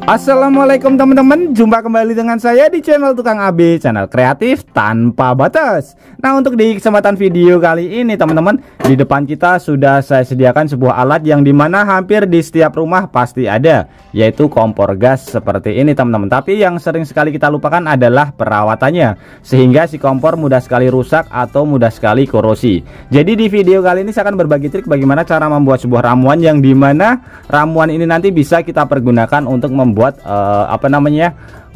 Assalamualaikum teman-teman, jumpa kembali dengan saya di channel Tukang AB, channel kreatif tanpa batas. Nah, untuk di kesempatan video kali ini teman-teman, di depan kita sudah saya sediakan sebuah alat yang dimana hampir di setiap rumah pasti ada, yaitu kompor gas seperti ini teman-teman. Tapi yang sering sekali kita lupakan adalah perawatannya, sehingga si kompor mudah sekali rusak atau mudah sekali korosi. Jadi di video kali ini saya akan berbagi trik bagaimana cara membuat sebuah ramuan yang dimana ramuan ini nanti bisa kita pergunakan untuk membuat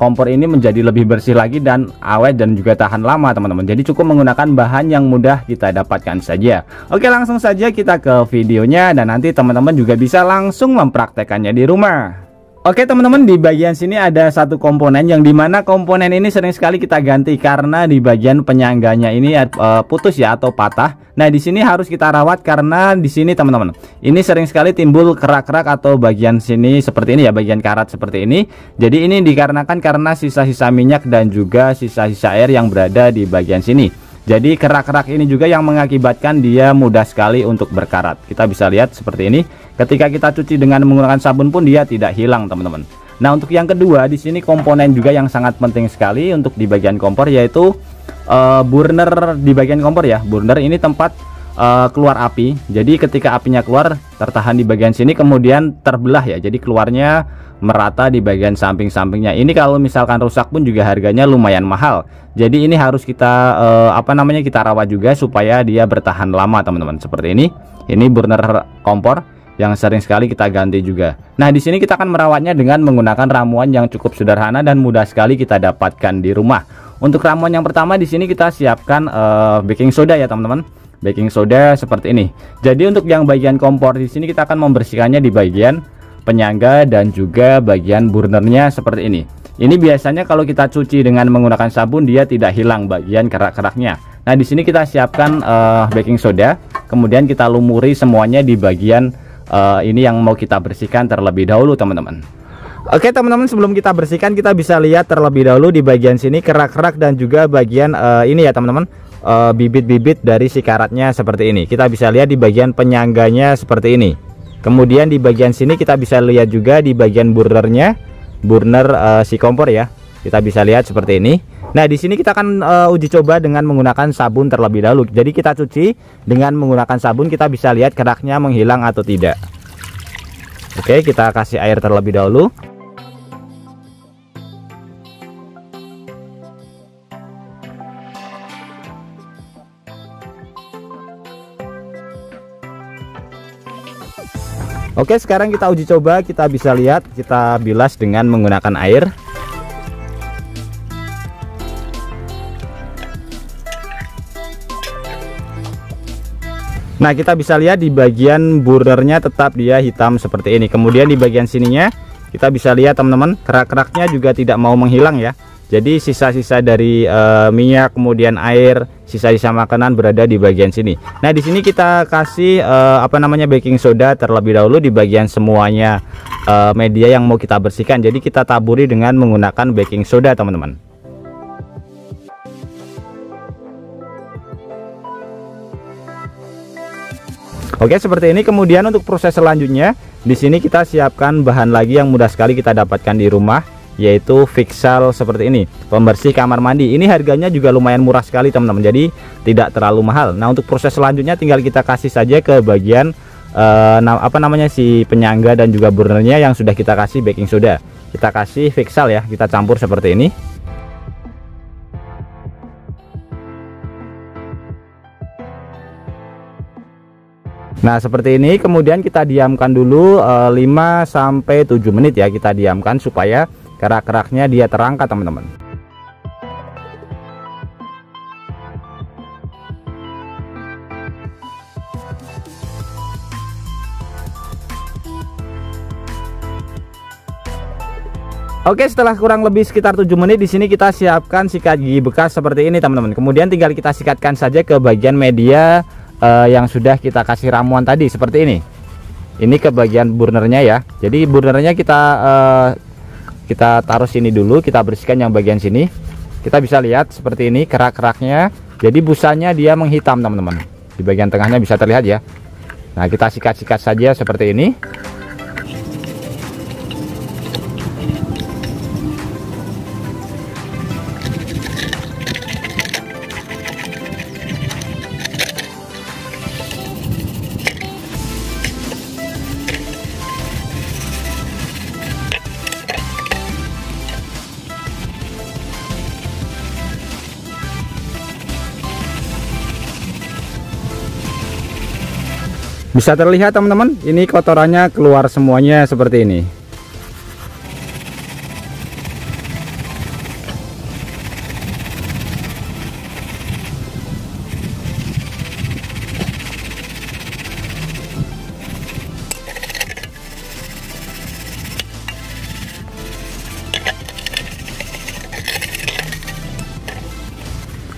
kompor ini menjadi lebih bersih lagi dan awet dan juga tahan lama teman-teman. Jadi cukup menggunakan bahan yang mudah kita dapatkan saja. Oke, langsung saja kita ke videonya dan nanti teman-teman juga bisa langsung mempraktekannya di rumah. Oke teman-teman, di bagian sini ada satu komponen yang dimana komponen ini sering sekali kita ganti karena di bagian penyangganya ini putus ya atau patah. Nah, di sini harus kita rawat karena di sini teman-teman, ini sering sekali timbul kerak-kerak atau bagian sini seperti ini ya, bagian karat seperti ini. Jadi ini dikarenakan karena sisa-sisa minyak dan juga sisa-sisa air yang berada di bagian sini. Jadi kerak-kerak ini juga yang mengakibatkan dia mudah sekali untuk berkarat. Kita bisa lihat seperti ini. Ketika kita cuci dengan menggunakan sabun pun dia tidak hilang, teman-teman. Nah, untuk yang kedua di sini komponen juga yang sangat penting sekali untuk di bagian kompor, yaitu burner di bagian kompor ya. Burner ini tempat keluar api. Jadi ketika apinya keluar tertahan di bagian sini kemudian terbelah ya. Jadi keluarnya merata di bagian samping-sampingnya. Ini kalau misalkan rusak pun juga harganya lumayan mahal. Jadi ini harus kita kita rawat juga supaya dia bertahan lama, teman-teman. Seperti ini. Ini burner kompor yang sering sekali kita ganti juga. Nah, di sini kita akan merawatnya dengan menggunakan ramuan yang cukup sederhana dan mudah sekali kita dapatkan di rumah. Untuk ramuan yang pertama di sini kita siapkan baking soda ya, teman-teman. Baking soda seperti ini. Jadi untuk yang bagian kompor di sini kita akan membersihkannya di bagian penyangga dan juga bagian burnernya seperti ini. Ini biasanya kalau kita cuci dengan menggunakan sabun dia tidak hilang bagian kerak-keraknya. Nah, di sini kita siapkan baking soda, kemudian kita lumuri semuanya di bagian ini yang mau kita bersihkan terlebih dahulu, teman-teman. Oke teman-teman, sebelum kita bersihkan kita bisa lihat terlebih dahulu di bagian sini kerak-kerak dan juga bagian ini ya teman-teman, bibit-bibit dari si karatnya seperti ini. Kita bisa lihat di bagian penyangganya seperti ini. Kemudian di bagian sini kita bisa lihat juga di bagian burnernya, burner si kompor ya. Kita bisa lihat seperti ini. Nah, di sini kita akan uji coba dengan menggunakan sabun terlebih dahulu. Jadi kita cuci dengan menggunakan sabun, kita bisa lihat keraknya menghilang atau tidak. Oke, kita kasih air terlebih dahulu. Oke, sekarang kita uji coba, kita bisa lihat, kita bilas dengan menggunakan air. Nah, kita bisa lihat di bagian burnernya tetap dia hitam seperti ini. Kemudian di bagian sininya kita bisa lihat teman-teman, kerak-keraknya juga tidak mau menghilang ya. Jadi sisa-sisa dari minyak, kemudian air, sisa-sisa makanan berada di bagian sini. Nah, di sini kita kasih baking soda terlebih dahulu di bagian semuanya media yang mau kita bersihkan. Jadi kita taburi dengan menggunakan baking soda, teman-teman. Oke, seperti ini. Kemudian untuk proses selanjutnya di sini kita siapkan bahan lagi yang mudah sekali kita dapatkan di rumah, yaitu Fixal seperti ini, pembersih kamar mandi. Ini harganya juga lumayan murah sekali teman-teman, jadi tidak terlalu mahal. Nah, untuk proses selanjutnya tinggal kita kasih saja ke bagian si penyangga dan juga burnernya yang sudah kita kasih baking soda. Kita kasih Fixal ya, kita campur seperti ini. Nah, seperti ini. Kemudian kita diamkan dulu 5-7 menit ya, kita diamkan supaya kerak-keraknya dia terangkat, teman-teman. Oke, setelah kurang lebih sekitar 7 menit di sini kita siapkan sikat gigi bekas seperti ini, teman-teman. Kemudian tinggal kita sikatkan saja ke bagian media yang sudah kita kasih ramuan tadi seperti ini. Ini ke bagian burnernya ya. Jadi burnernya kita taruh sini dulu, kita bersihkan yang bagian sini. Kita bisa lihat seperti ini kerak-keraknya. Jadi busanya dia menghitam, teman-teman. Di bagian tengahnya bisa terlihat ya. Nah, kita sikat-sikat saja seperti ini. Bisa terlihat teman-teman, ini kotorannya keluar semuanya seperti ini.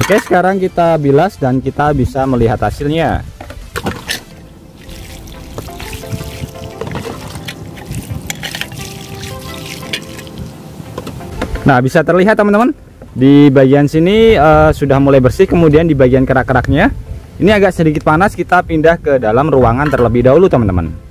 Oke, sekarang kita bilas dan kita bisa melihat hasilnya. Nah, bisa terlihat teman-teman, di bagian sini sudah mulai bersih. Kemudian di bagian kerak-keraknya ini agak sedikit panas. Kita pindah ke dalam ruangan terlebih dahulu teman-teman.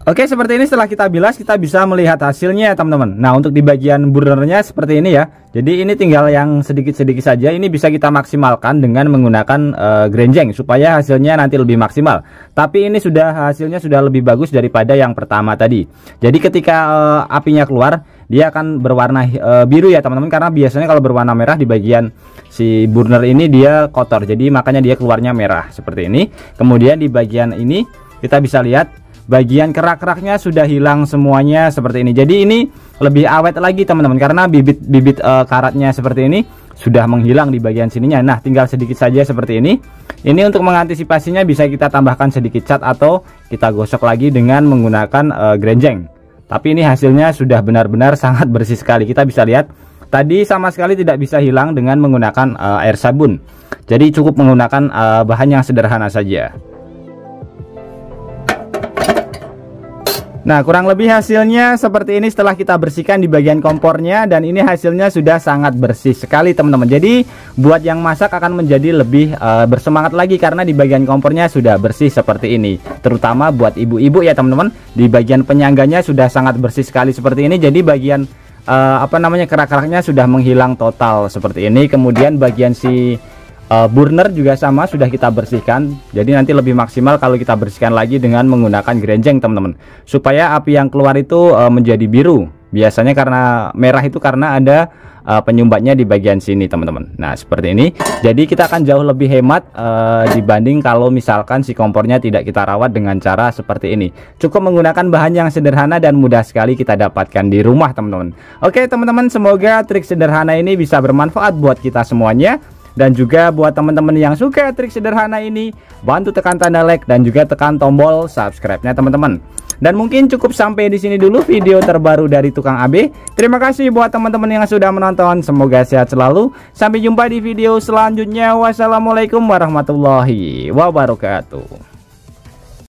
Oke, seperti ini setelah kita bilas kita bisa melihat hasilnya teman-teman. Nah, untuk di bagian burnernya seperti ini ya. Jadi ini tinggal yang sedikit-sedikit saja. Ini bisa kita maksimalkan dengan menggunakan grenjeng supaya hasilnya nanti lebih maksimal. Tapi ini hasilnya sudah lebih bagus daripada yang pertama tadi. Jadi ketika apinya keluar, dia akan berwarna biru ya teman-teman, karena biasanya kalau berwarna merah di bagian si burner ini dia kotor. Jadi makanya dia keluarnya merah seperti ini. Kemudian di bagian ini kita bisa lihat bagian kerak-keraknya sudah hilang semuanya seperti ini. Jadi ini lebih awet lagi teman-teman, karena bibit karatnya seperti ini sudah menghilang di bagian sininya. Nah, tinggal sedikit saja seperti ini. Ini untuk mengantisipasinya bisa kita tambahkan sedikit cat atau kita gosok lagi dengan menggunakan grenjeng. Tapi ini hasilnya sudah benar-benar sangat bersih sekali. Kita bisa lihat tadi sama sekali tidak bisa hilang dengan menggunakan air sabun. Jadi cukup menggunakan bahan yang sederhana saja. Nah, kurang lebih hasilnya seperti ini setelah kita bersihkan di bagian kompornya, dan ini hasilnya sudah sangat bersih sekali teman-teman. Jadi buat yang masak akan menjadi lebih bersemangat lagi karena di bagian kompornya sudah bersih seperti ini. Terutama buat ibu-ibu ya teman-teman, di bagian penyangganya sudah sangat bersih sekali seperti ini. Jadi bagian kerak-keraknya sudah menghilang total seperti ini. Kemudian bagian si burner juga sama sudah kita bersihkan. Jadi nanti lebih maksimal kalau kita bersihkan lagi dengan menggunakan grenjeng teman-teman, supaya api yang keluar itu menjadi biru. Biasanya karena merah itu karena ada penyumbatnya di bagian sini teman-teman. Nah, seperti ini. Jadi kita akan jauh lebih hemat dibanding kalau misalkan si kompornya tidak kita rawat dengan cara seperti ini. Cukup menggunakan bahan yang sederhana dan mudah sekali kita dapatkan di rumah teman-teman. Oke teman-teman, semoga trik sederhana ini bisa bermanfaat buat kita semuanya. Dan juga buat teman-teman yang suka trik sederhana ini, bantu tekan tanda like dan juga tekan tombol subscribe-nya teman-teman. Dan mungkin cukup sampai di sini dulu video terbaru dari Tukang AB. Terima kasih buat teman-teman yang sudah menonton. Semoga sehat selalu. Sampai jumpa di video selanjutnya. Wassalamualaikum warahmatullahi wabarakatuh.